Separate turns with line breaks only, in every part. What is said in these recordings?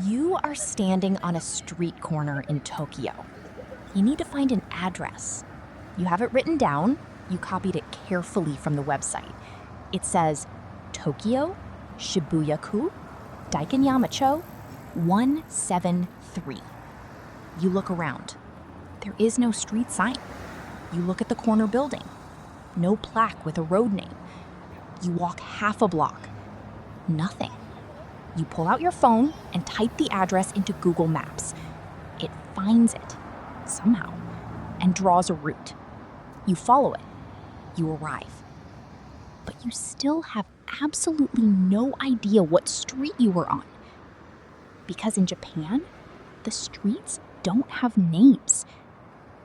You are standing on a street corner in Tokyo. You need to find an address. You have it written down. You copied it carefully from the website. It says Tokyo, Shibuya-ku, Daikanyama-cho, 173. You look around. There is no street sign. You look at the corner building. No plaque with a road name. You walk half a block. Nothing. You pull out your phone and type the address into Google Maps. It finds it, somehow, and draws a route. You follow it. You arrive. But you still have absolutely no idea what street you were on. Because in Japan, the streets don't have names.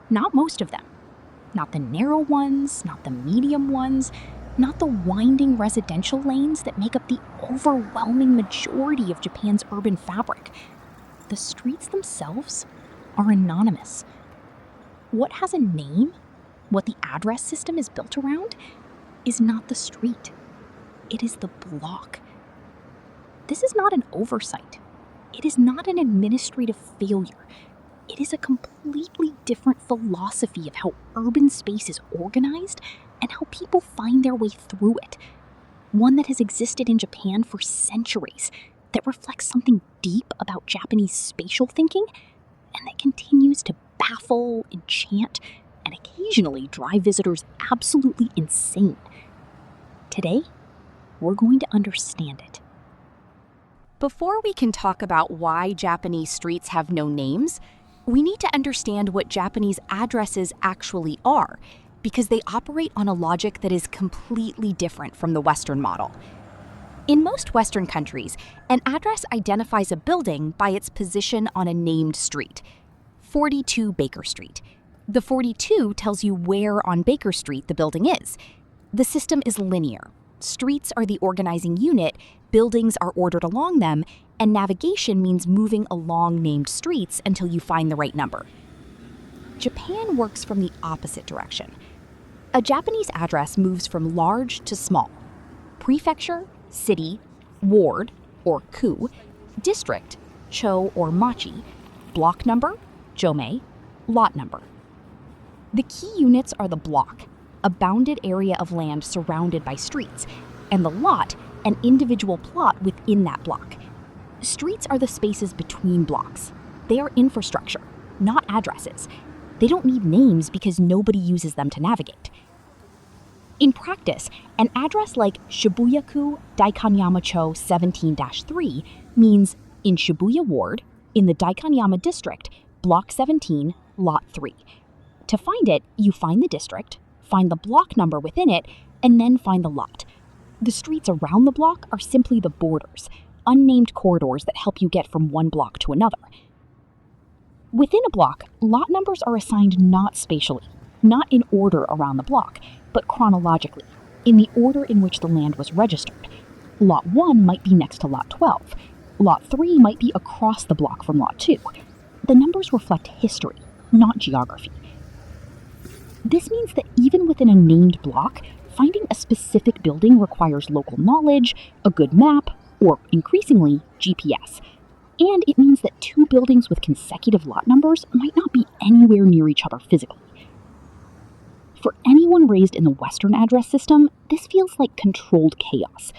Not most of them. Not the narrow ones, not the medium ones, not the winding residential lanes that make up the overwhelming majority of Japan's urban fabric. The streets themselves are anonymous. What has a name, what the address system is built around, is not the street. It is the block. This is not an oversight. It is not an administrative failure. It is a completely different philosophy of how urban space is organized and how people find their way through it. One that has existed in Japan for centuries, that reflects something deep about Japanese spatial thinking, and that continues to baffle, enchant, and occasionally drive visitors absolutely insane. Today, we're going to understand it.
Before we can talk about why Japanese streets have no names, we need to understand what Japanese addresses actually are, because they operate on a logic that is completely different from the Western model. In most Western countries, an address identifies a building by its position on a named street. 42 Baker Street. The 42 tells you where on Baker Street the building is. The system is linear. Streets are the organizing unit, buildings are ordered along them, and navigation means moving along named streets until you find the right number. Japan works from the opposite direction. A Japanese address moves from large to small. Prefecture, city, ward, or ku, district, cho or machi, block number, jome, lot number. The key units are the block, a bounded area of land surrounded by streets, and the lot, an individual plot within that block. Streets are the spaces between blocks. They are infrastructure, not addresses. They don't need names because nobody uses them to navigate. In practice, an address like Shibuya-ku, Daikanyama-cho 17-3 means in Shibuya Ward, in the Daikanyama District, Block 17, Lot 3. To find it, you find the district, find the block number within it, and then find the lot. The streets around the block are simply the borders, unnamed corridors that help you get from one block to another. Within a block, lot numbers are assigned not spatially, not in order around the block, but chronologically, in the order in which the land was registered. Lot 1 might be next to Lot 12. Lot 3 might be across the block from Lot 2. The numbers reflect history, not geography. This means that even within a named block, finding a specific building requires local knowledge, a good map, or increasingly, GPS. And it means that two buildings with consecutive lot numbers might not be anywhere near each other physically. For anyone raised in the Western address system, this feels like controlled chaos.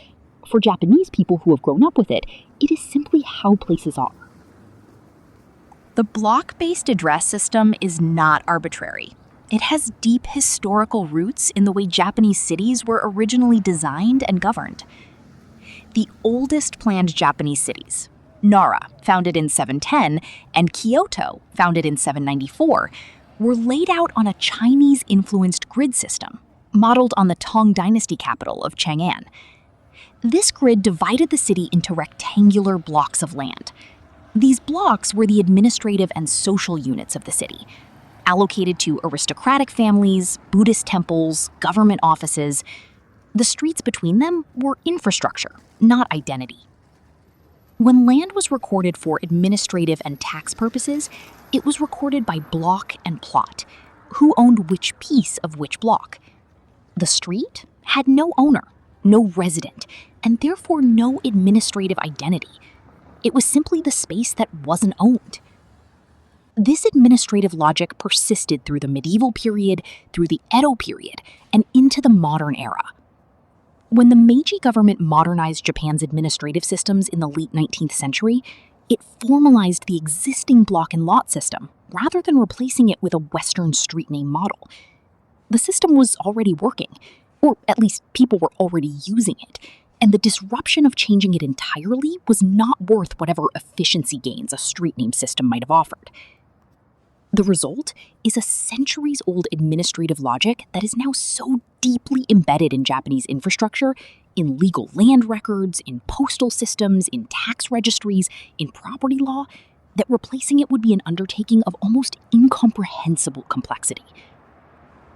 For Japanese people who have grown up with it, it is simply how places are.
The block-based address system is not arbitrary. It has deep historical roots in the way Japanese cities were originally designed and governed. The oldest planned Japanese cities, Nara, founded in 710, and Kyoto, founded in 794, were laid out on a Chinese-influenced grid system, modeled on the Tang Dynasty capital of Chang'an. This grid divided the city into rectangular blocks of land. These blocks were the administrative and social units of the city, allocated to aristocratic families, Buddhist temples, government offices. The streets between them were infrastructure, not identity. When land was recorded for administrative and tax purposes, it was recorded by block and plot, who owned which piece of which block. The street had no owner, no resident, and therefore no administrative identity. It was simply the space that wasn't owned. This administrative logic persisted through the medieval period, through the Edo period, and into the modern era. When the Meiji government modernized Japan's administrative systems in the late 19th century, it formalized the existing block and lot system rather than replacing it with a Western street name model. The system was already working, or at least people were already using it, and the disruption of changing it entirely was not worth whatever efficiency gains a street name system might have offered. The result is a centuries-old administrative logic that is now so deeply embedded in Japanese infrastructure, in legal land records, in postal systems, in tax registries, in property law, that replacing it would be an undertaking of almost incomprehensible complexity.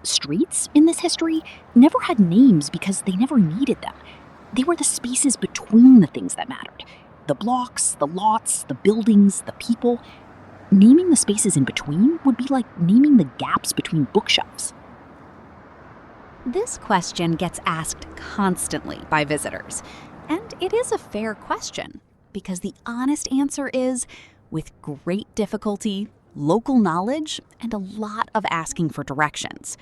Streets in this history never had names because they never needed them. They were the spaces between the things that mattered. The blocks, the lots, the buildings, the people. Naming the spaces in between would be like naming the gaps between bookshelves.
This question gets asked constantly by visitors, and it is a fair question because the honest answer is, with great difficulty, local knowledge, and a lot of asking for directions.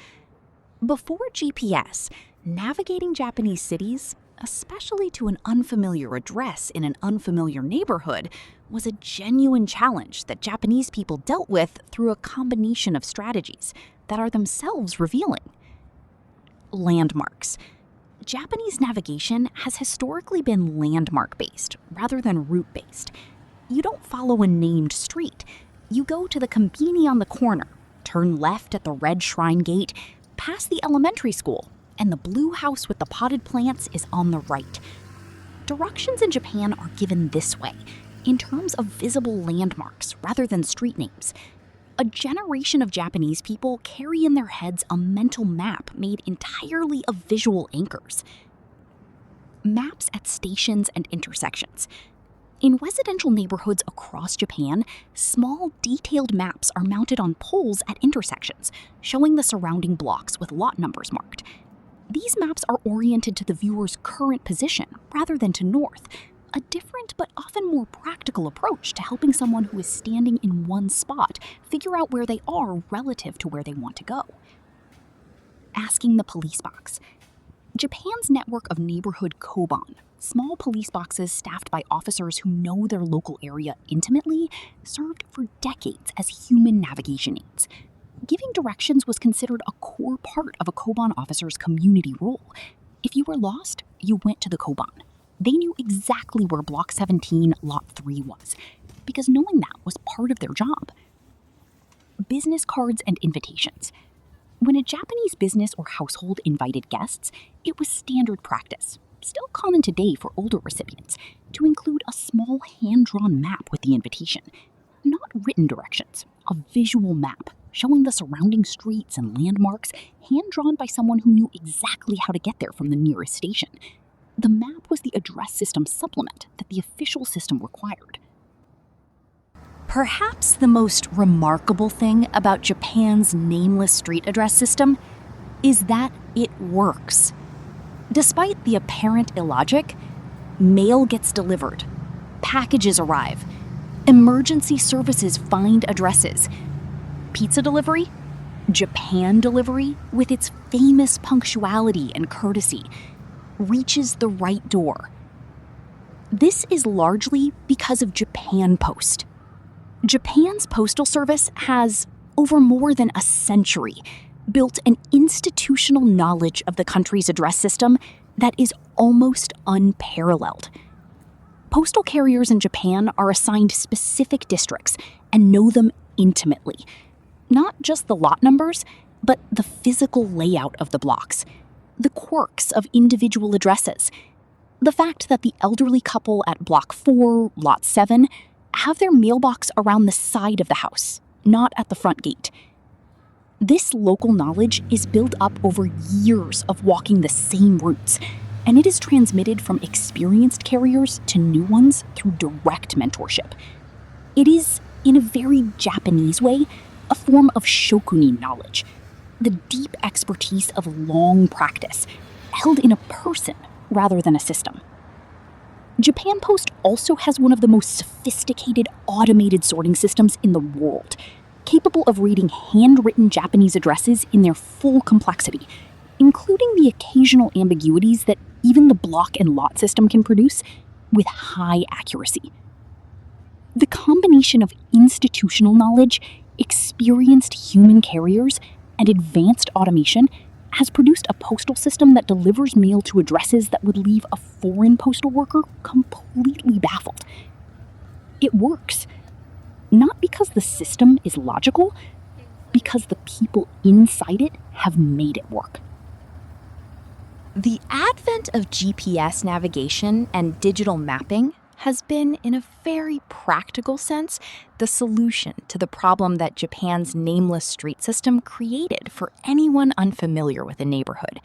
Before GPS, navigating Japanese cities, especially to an unfamiliar address in an unfamiliar neighborhood, was a genuine challenge that Japanese people dealt with through a combination of strategies that are themselves revealing. Landmarks. Japanese navigation has historically been landmark-based rather than route-based. You don't follow a named street. You go to the konbini on the corner, turn left at the red shrine gate, pass the elementary school, and the blue house with the potted plants is on the right. Directions in Japan are given this way, in terms of visible landmarks rather than street names. A generation of Japanese people carry in their heads a mental map made entirely of visual anchors. Maps at stations and intersections. In residential neighborhoods across Japan, small, detailed maps are mounted on poles at intersections, showing the surrounding blocks with lot numbers marked. These maps are oriented to the viewer's current position rather than to north, a different but often more practical approach to helping someone who is standing in one spot figure out where they are relative to where they want to go. Asking the police box. Japan's network of neighborhood koban, small police boxes staffed by officers who know their local area intimately, served for decades as human navigation aids. Giving directions was considered a core part of a koban officer's community role. If you were lost, you went to the koban. They knew exactly where Block 17, Lot 3 was, because knowing that was part of their job. Business cards and invitations. When a Japanese business or household invited guests, it was standard practice, still common today for older recipients, to include a small hand-drawn map with the invitation. Not written directions, a visual map showing the surrounding streets and landmarks, hand-drawn by someone who knew exactly how to get there from the nearest station. The map was the address system supplement that the official system required. Perhaps the most remarkable thing about Japan's nameless street address system is that it works. Despite the apparent illogic, mail gets delivered, packages arrive, emergency services find addresses. Pizza delivery? Japan delivery, with its famous punctuality and courtesy, reaches the right door. This is largely because of Japan Post. Japan's postal service has, over more than a century, built an institutional knowledge of the country's address system that is almost unparalleled. Postal carriers in Japan are assigned specific districts and know them intimately. Not just the lot numbers, but the physical layout of the blocks, the quirks of individual addresses, the fact that the elderly couple at Block 4, Lot 7, have their mailbox around the side of the house, not at the front gate. This local knowledge is built up over years of walking the same routes, and it is transmitted from experienced carriers to new ones through direct mentorship. It is, in a very Japanese way, a form of shokunin knowledge, the deep expertise of long practice, held in a person rather than a system.
Japan Post also has one of the most sophisticated automated sorting systems in the world, capable of reading handwritten Japanese addresses in their full complexity, including the occasional ambiguities that even the block and lot system can produce, with high accuracy. The combination of institutional knowledge, experienced human carriers, and advanced automation has produced a postal system that delivers mail to addresses that would leave a foreign postal worker completely baffled. It works, not because the system is logical, because the people inside it have made it work.
The advent of GPS navigation and digital mapping has been, in a very practical sense, the solution to the problem that Japan's nameless street system created for anyone unfamiliar with a neighborhood.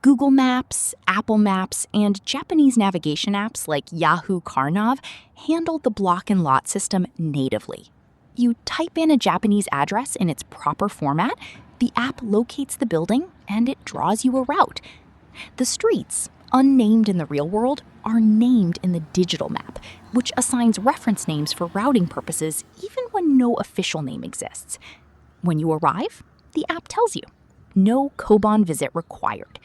Google Maps, Apple Maps, and Japanese navigation apps like Yahoo CarNav handle the block and lot system natively. You type in a Japanese address in its proper format, the app locates the building, and it draws you a route. The streets, unnamed in the real world, are named in the digital map, which assigns reference names for routing purposes even when no official name exists. When you arrive, the app tells you, no Koban visit required.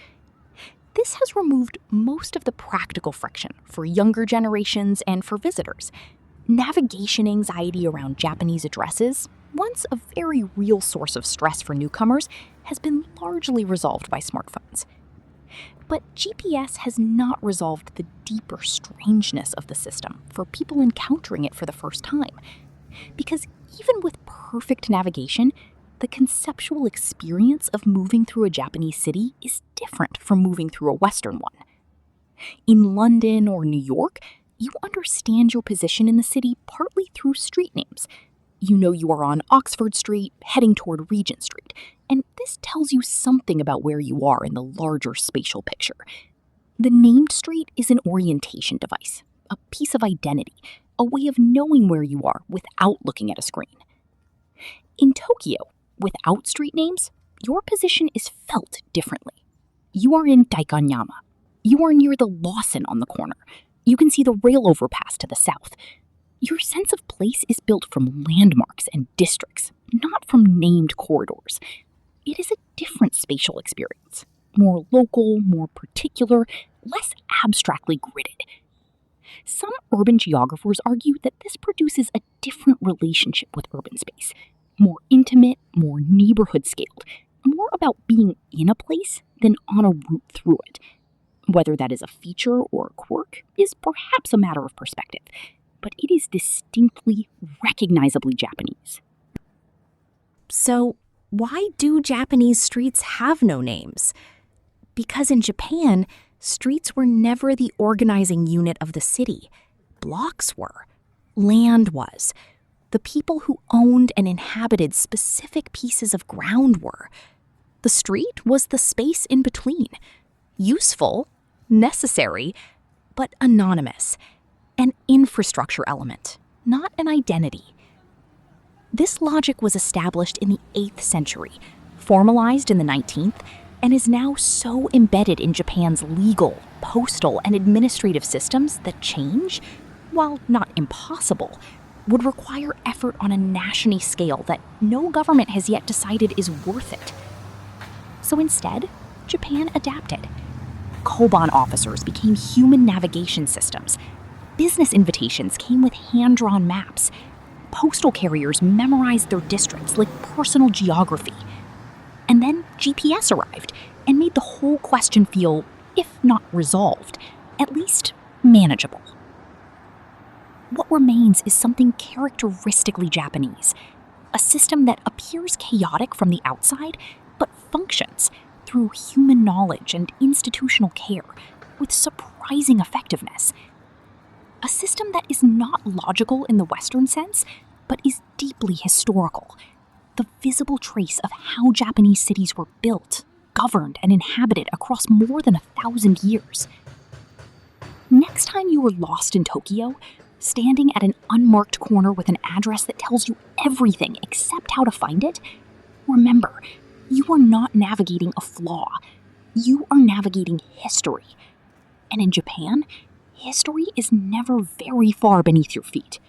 This has removed most of the practical friction for younger generations and for visitors. Navigation anxiety around Japanese addresses, once a very real source of stress for newcomers, has been largely resolved by smartphones. But GPS has not resolved the deeper strangeness of the system for people encountering it for the first time. Because even with perfect navigation, the conceptual experience of moving through a Japanese city is different from moving through a Western one. In London or New York, you understand your position in the city partly through street names. You know you are on Oxford Street, heading toward Regent Street, and this tells you something about where you are in the larger spatial picture. The named street is an orientation device, a piece of identity, a way of knowing where you are without looking at a screen. In Tokyo, without street names, your position is felt differently. You are in Daikanyama. You are near the Lawson on the corner. You can see the rail overpass to the south. Your sense of place is built from landmarks and districts, not from named corridors. It is a different spatial experience, more local, more particular, less abstractly gridded. Some urban geographers argue that this produces a different relationship with urban space, more intimate, more neighborhood-scaled, more about being in a place than on a route through it. Whether that is a feature or a quirk is perhaps a matter of perspective, but it is distinctly, recognizably Japanese. So, why do Japanese streets have no names? Because in Japan, streets were never the organizing unit of the city. Blocks were. Land was. The people who owned and inhabited specific pieces of ground were. The street was the space in between. Useful, necessary, but anonymous. An infrastructure element, not an identity. This logic was established in the 8th century, formalized in the 19th, and is now so embedded in Japan's legal, postal, and administrative systems that change, while not impossible, would require effort on a national scale that no government has yet decided is worth it. So instead, Japan adapted. Koban officers became human navigation systems. Business invitations came with hand-drawn maps. Postal carriers memorized their districts like personal geography. And then GPS arrived and made the whole question feel, if not resolved, at least manageable. What remains is something characteristically Japanese, a system that appears chaotic from the outside, but functions through human knowledge and institutional care with surprising effectiveness. A system that is not logical in the Western sense, but is deeply historical, the visible trace of how Japanese cities were built, governed, and inhabited across more than 1,000 years. Next time you are lost in Tokyo, standing at an unmarked corner with an address that tells you everything except how to find it, remember, you are not navigating a flaw. You are navigating history. And in Japan,
history is never very far beneath your feet.